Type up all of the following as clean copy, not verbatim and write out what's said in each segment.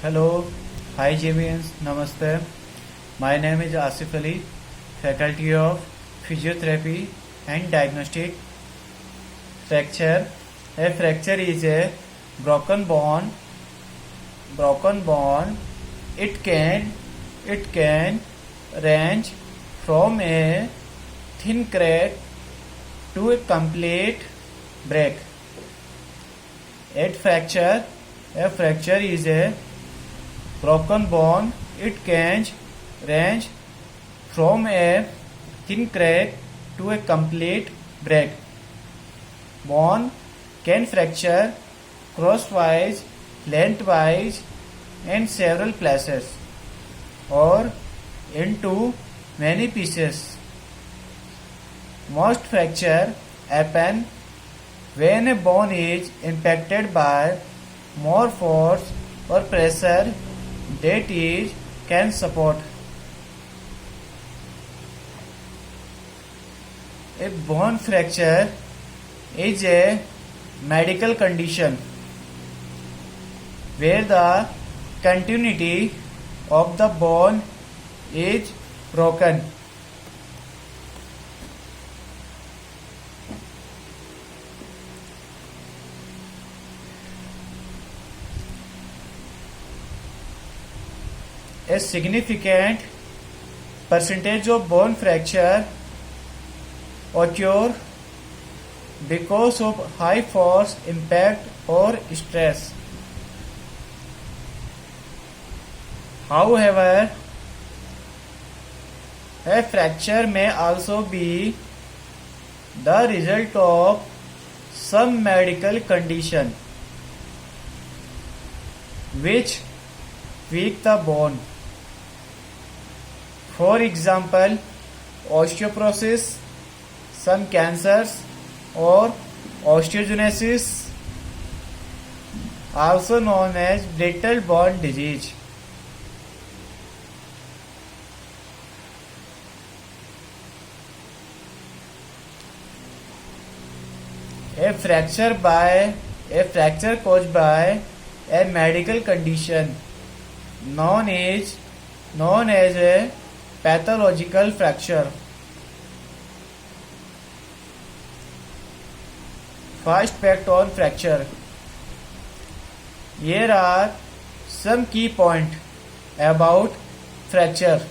Hello, hi JBNs, Namaste. My name is Asif Ali, Faculty of Physiotherapy and Diagnostic. Fracture. A fracture is a broken bone. Broken bone. It can range from a thin crack to a complete break. A fracture is a broken bone. It can range from a thin crack to a complete break. Bone can fracture crosswise, lengthwise, and several places, or into many pieces. Most fracture happen when a bone is impacted by more force or pressure that it can support. A bone fracture is a medical condition where the continuity of the bone is broken. A significant percentage of bone fracture occur because of high force impact or stress. However, a fracture may also be the result of some medical condition which weak the bone. For example, osteoporosis, some cancers, or osteogenesis, also known as brittle bone disease. A fracture caused by a medical condition known as a pathological fracture. First fact on fracture. Here are some key points about fracture.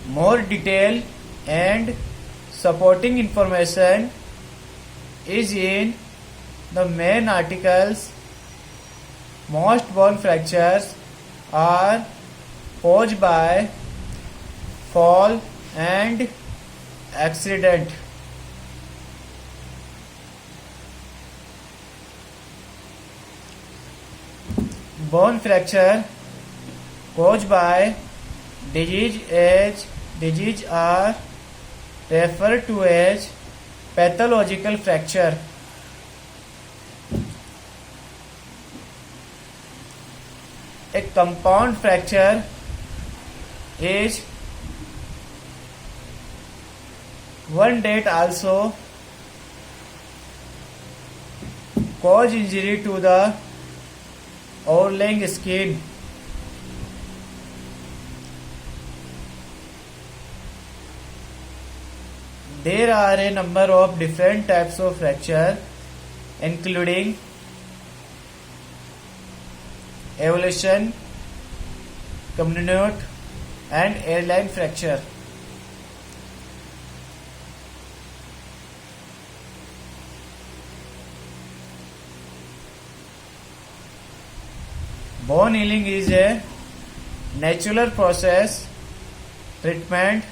More detail and supporting information is in the main articles. Most bone fractures are caused by fall and accident. Bone fracture caused by disease are referred to as pathological fracture. A compound fracture is one that also cause injury to the overlying skin. There are a number of different types of fracture, including avulsion, comminuted, and hairline fracture. Bone healing is a natural process. Treatment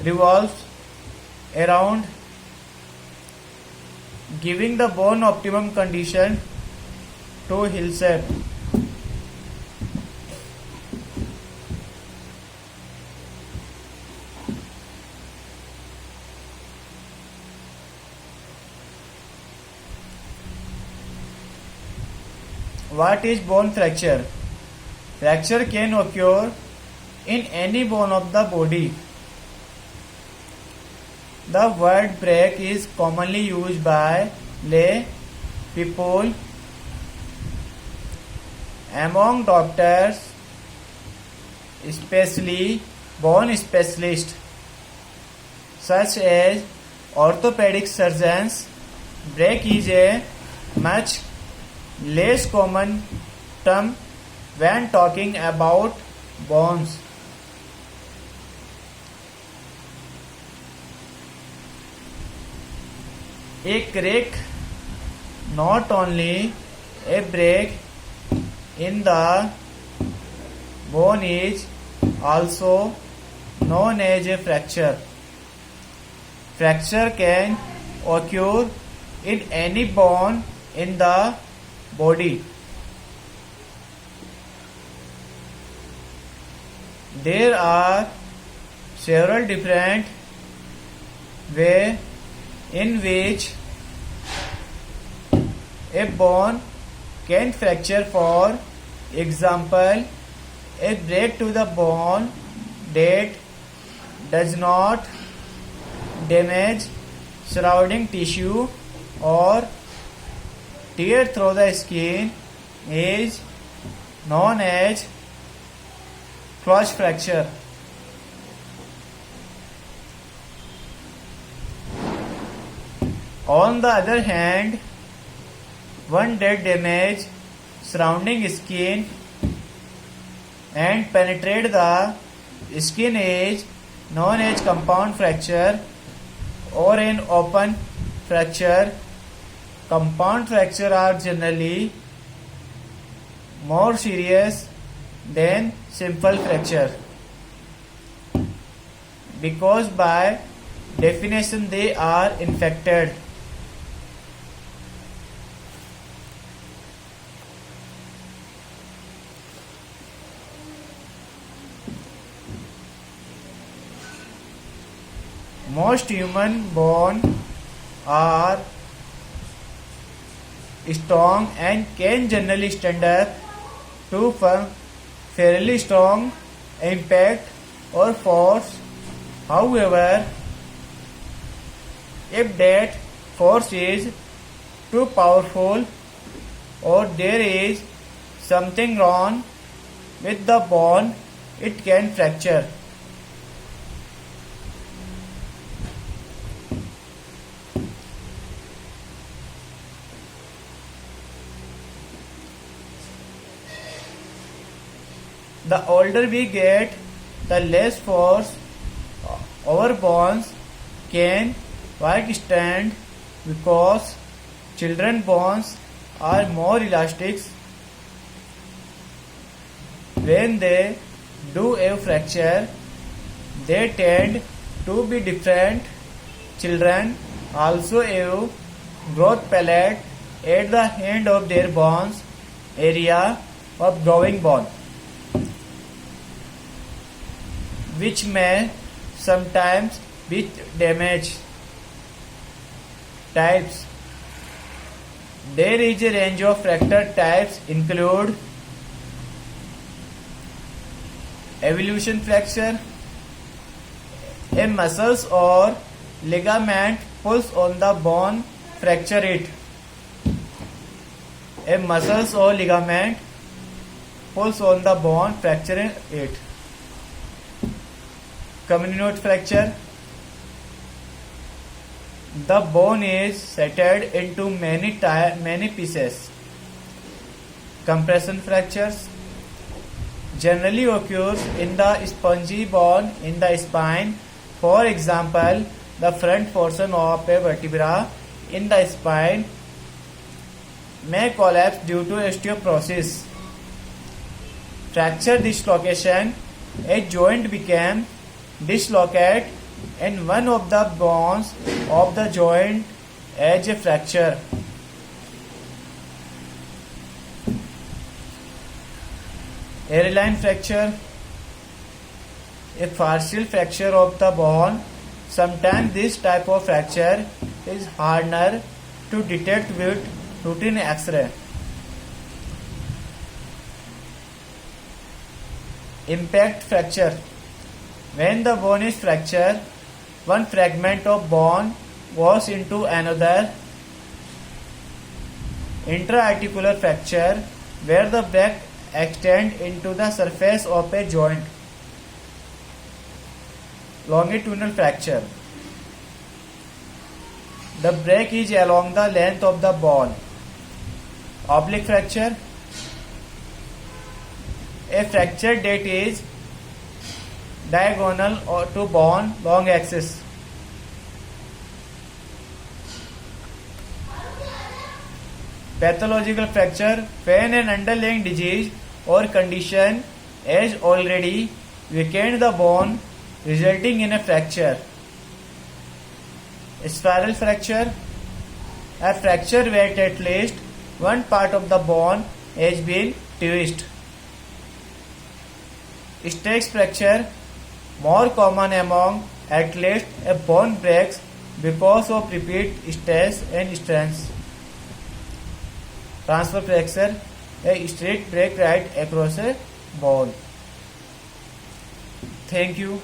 revolves around giving the bone optimum condition to heal shape. What is bone fracture? Fracture can occur in any bone of the body. The word break is commonly used by lay people among doctors, especially bone specialists such as orthopedic surgeons. Break is a much less common term when talking about bones. A crack, not only a break in the bone, is also known as a fracture. Fracture can occur in any bone in the body. There are several different ways in which a bone can fracture. For example, a break to the bone that does not damage surrounding tissue or tear through the skin is known as cross fracture. On the other hand, one that damage surrounding skin and penetrate the skin is known as compound fracture or an open fracture. Compound fracture are generally more serious than simple fracture because by definition they are infected. Most human bones are strong and can generally stand up to fairly strong impact or force. However, if that force is too powerful or there is something wrong with the bone, it can fracture. The older we get, the less force our bones can withstand because children bones are more elastic. When they do a fracture, they tend to be different. Children also have growth palate at the end of their bones area of growing bone, which may sometimes be damaged. Types. There is a range of fracture types include evolution fracture. A muscles or ligament pulls on the bone, fracture it. A muscles or ligament pulls on the bone, fracture it. Comminuted fracture. The bone is shattered into many pieces. Compression fractures generally occurs in the spongy bone in the spine. For example, the front portion of a vertebra in the spine may collapse due to osteoporosis. Fracture dislocation. A joint became dislocate and one of the bones of the joint as a fracture. Hairline fracture. A partial fracture of the bone. Sometimes this type of fracture is harder to detect with routine X-ray. Impact fracture. When the bone is fractured one fragment of bone goes into another. Intra-articular fracture, where the break extends into the surface of a joint. Longitudinal fracture, the break is along the length of the bone. Oblique fracture, a fracture that is diagonal to bone long axis. Pathological fracture, when an underlying disease or condition has already weakened the bone, resulting in a fracture. Spiral fracture, a fracture where at least one part of the bone has been twisted. Stakes fracture, more common among athletes. A bone breaks because of repeat stress and strains. Transfer fracture, a straight break right across a bone. Thank you.